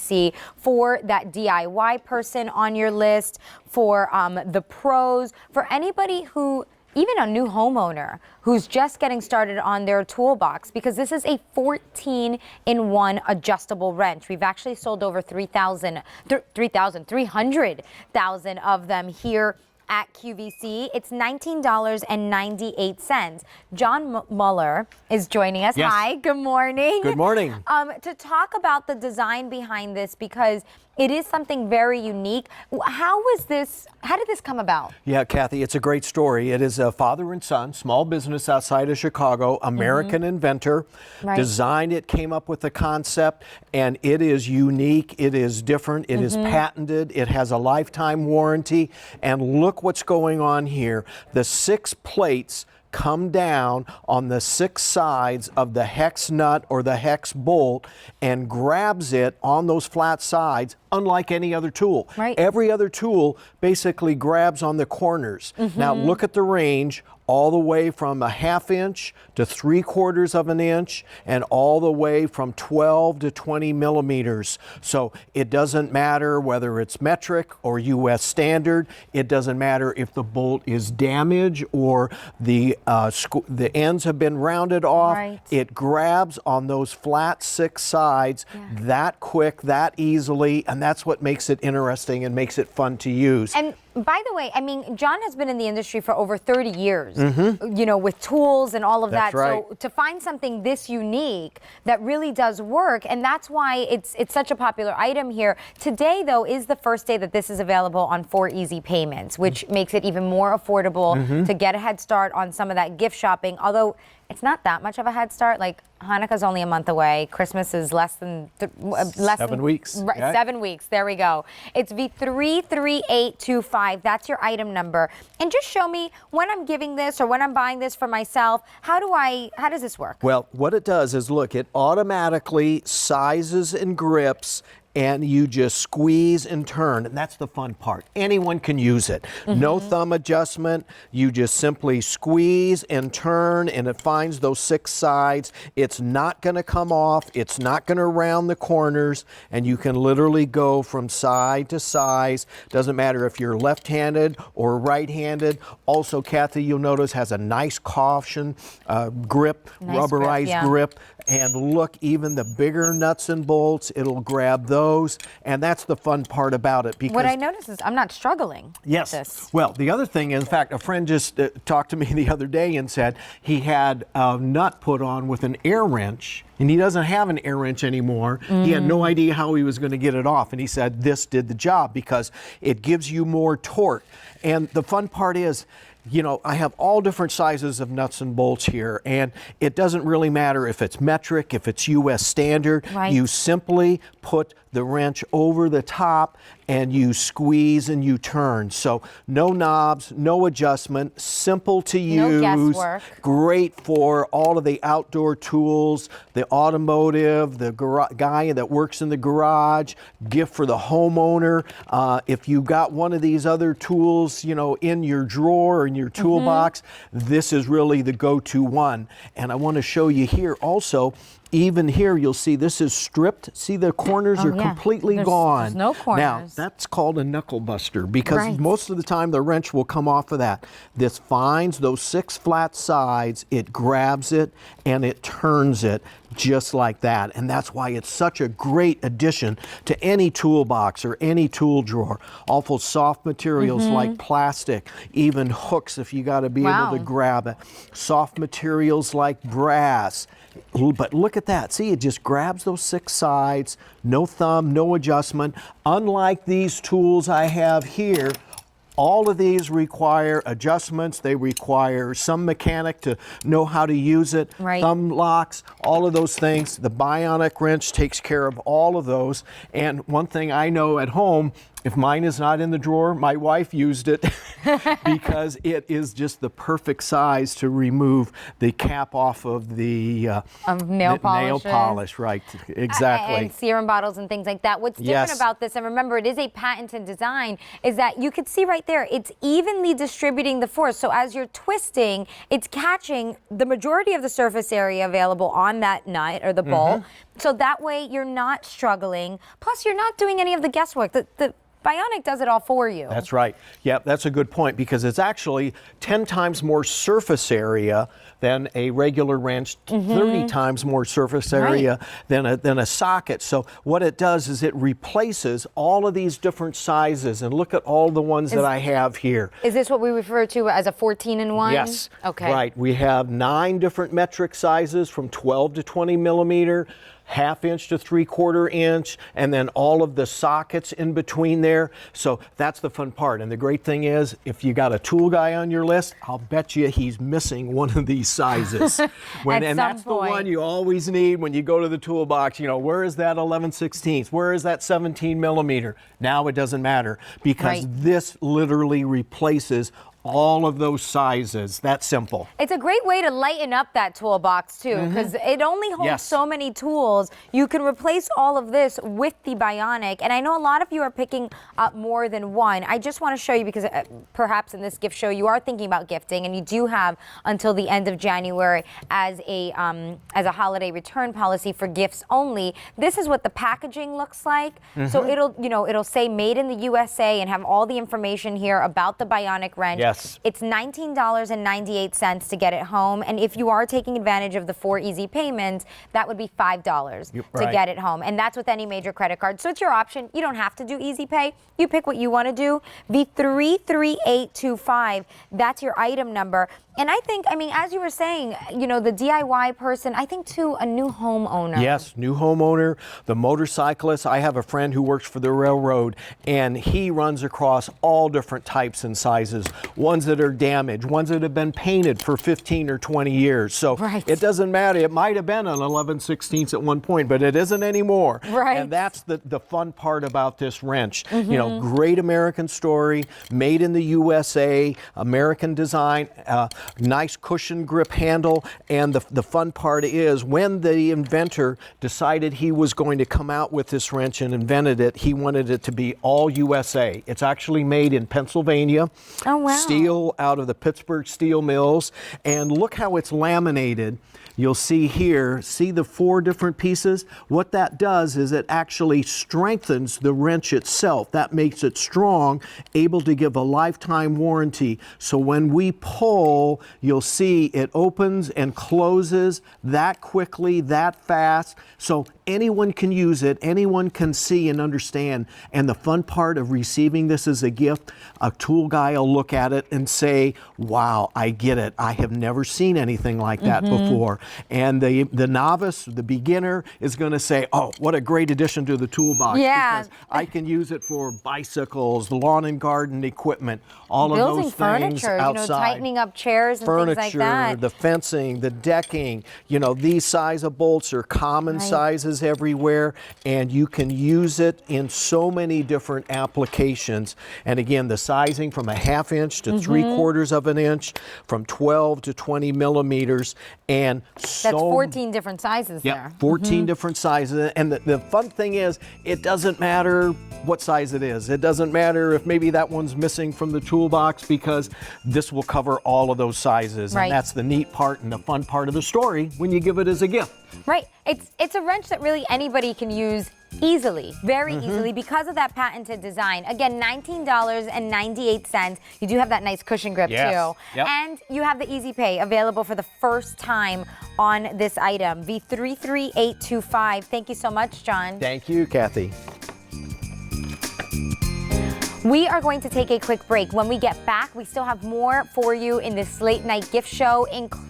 QVC for that DIY person on your list, for the pros, for anybody who, even a new homeowner who's just getting started on their toolbox, because this is a 14-in-1 adjustable wrench. We've actually sold over 300,000 of them here at QVC. It's $19.98. John Muller is joining us. Yes. Hi, good morning. Good morning. To talk about the design behind this, because it is something very unique. How did this come about? Yeah, Kathy, it's a great story. It is a father and son, small business outside of Chicago, American inventor, designed it, came up with the concept, and it is unique, it is different, it is patented, it has a lifetime warranty, and look what's going on here. The 6 plates come down on the 6 sides of the hex nut or the hex bolt and grabs it on those flat sides, unlike any other tool. Every other tool basically grabs on the corners. Now look at the range, all the way from a 1/2 inch to 3/4 of an inch, and all the way from 12 to 20 millimeters. So it doesn't matter whether it's metric or US standard. It doesn't matter if the bolt is damaged or the ends have been rounded off. It grabs on those flat 6 sides that quick, that easily, and that's what makes it interesting and makes it fun to use. And by the way, I mean, John has been in the industry for over 30 years, you know, with tools and all of that. So to find something this unique that really does work, and that's why it's such a popular item here. Today, though, is the first day that this is available on 4 easy payments, which makes it even more affordable to get a head start on some of that gift shopping. Although it's not that much of a head start. Like, Hanukkah's only a month away. Christmas is less than 7 weeks. Right, 7 weeks. There we go. It's V33825. That's your item number. And just show me when I'm giving this or when I'm buying this for myself. How does this work? Well, what it does is, look, it automatically sizes and grips, and you just squeeze and turn, and that's the fun part. Anyone can use it. No thumb adjustment. You just simply squeeze and turn, and it finds those 6 sides. It's not gonna come off. It's not gonna round the corners, and you can literally go from side to side. Doesn't matter if you're left-handed or right-handed. Also, Kathy, you'll notice has a nice caution grip, rubberized grip. And look, even the bigger nuts and bolts, it'll grab those, and that's the fun part about it. Because what I notice is I'm not struggling with this. Well, the other thing, in fact, a friend just talked to me the other day and said he had a nut put on with an air wrench, and he doesn't have an air wrench anymore. He had no idea how he was going to get it off, and he said this did the job because it gives you more torque. And the fun part is, you know, I have all different sizes of nuts and bolts here, and it doesn't really matter if it's metric, if it's US standard. You simply put the wrench over the top and you squeeze and you turn. So no knobs, no adjustment, simple to use. No guesswork. Great for all of the outdoor tools, the automotive, the guy that works in the garage, gift for the homeowner. If you got one of these other tools, you know, in your drawer or in your toolbox, this is really the go-to one. And I want to show you here also, even here you'll see this is stripped. See, the corners are completely gone. There's no corners. Now, that's called a knuckle buster because most of the time the wrench will come off of that. This finds those 6 flat sides, it grabs it, and it turns it just like that. And that's why it's such a great addition to any toolbox or any tool drawer. Awful soft materials like plastic, even hooks if you got to be able to grab it. Soft materials like brass. But look at that. See, it just grabs those 6 sides, no thumb, no adjustment. Unlike these tools I have here, all of these require adjustments. They require some mechanic to know how to use it. Thumb locks, all of those things. The Bionic wrench takes care of all of those. And one thing I know at home, if mine is not in the drawer, my wife used it because it is just the perfect size to remove the cap off of the nail polish. Right, exactly. And serum bottles and things like that. What's different about this, and remember, it is a patented design, is that you could see right there, it's evenly distributing the force. So as you're twisting, it's catching the majority of the surface area available on that nut or the bolt. So that way you're not struggling. Plus, you're not doing any of the guesswork. The Bionic does it all for you. That's right. Yeah, that's a good point, because it's actually 10 times more surface area than a regular wrench, 30 times more surface area than a socket. So what it does is it replaces all of these different sizes. And look at all the ones that I have here. Is this what we refer to as a 14-in-1? Yes. Okay. Right. We have 9 different metric sizes from 12 to 20 millimeter. 1/2 inch to 3/4 inch, and then all of the sockets in between there. So that's the fun part. And the great thing is, if you got a tool guy on your list, I'll bet you he's missing one of these sizes. And that's the one you always need when you go to the toolbox. You know, where is that 11/16? Where is that 17 millimeter? Now it doesn't matter, because this literally replaces all of those sizes. That's simple. It's a great way to lighten up that toolbox too, because it only holds so many tools. You can replace all of this with the Bionic, and I know a lot of you are picking up more than one. I just want to show you, because perhaps in this gift show you are thinking about gifting, and you do have until the end of January as a holiday return policy for gifts only. This is what the packaging looks like. So it'll say made in the USA and have all the information here about the Bionic wrench. It's $19.98 to get it home, and if you are taking advantage of the 4 easy payments, that would be $5 to get it home, and that's with any major credit card. So it's your option. You don't have to do easy pay. You pick what you want to do. V33825, that's your item number. And I think, I mean, as you were saying, you know, the DIY person, I think too, a new homeowner. Yes, new homeowner, the motorcyclist. I have a friend who works for the railroad, and he runs across all different types and sizes, ones that are damaged, ones that have been painted for 15 or 20 years. So it doesn't matter. It might have been an 11/16 at one point, but it isn't anymore. And that's the fun part about this wrench. You know, great American story, made in the USA, American design, nice cushion grip handle. And the fun part is, when the inventor decided he was going to come out with this wrench and invented it, he wanted it to be all USA. It's actually made in Pennsylvania. Oh, wow. Steel out of the Pittsburgh steel mills. And look how it's laminated. You'll see here, see the 4 different pieces? What that does is it actually strengthens the wrench itself. That makes it strong, able to give a lifetime warranty. So when we pull, you'll see it opens and closes that quickly, that fast. So anyone can use it, anyone can see and understand. And the fun part of receiving this as a gift, a tool guy will look at it and say, wow, I get it. I have never seen anything like that before. And the novice, the beginner, is going to say, oh, what a great addition to the toolbox. Because I can use it for bicycles, lawn and garden equipment, all of those things outside. You know, tightening up chairs and things like that. The fencing, the decking, you know, these size of bolts are common sizes everywhere, and you can use it in so many different applications. And again, the sizing from a 1/2 inch to 3/4 of an inch, from 12 to 20 millimeters, and that's 14 different sizes there. 14 different sizes. And the fun thing is, it doesn't matter what size it is. It doesn't matter if maybe that one's missing from the toolbox, because this will cover all of those sizes. And that's the neat part and the fun part of the story when you give it as a gift. It's a wrench that really anybody can use easily, very easily, because of that patented design. Again, $19.98. You do have that nice cushion grip too. And you have the easy pay available for the first time on this item. V33825. Thank you so much, John. Thank you, Kathy. We are going to take a quick break. When we get back, we still have more for you in this late night gift show, including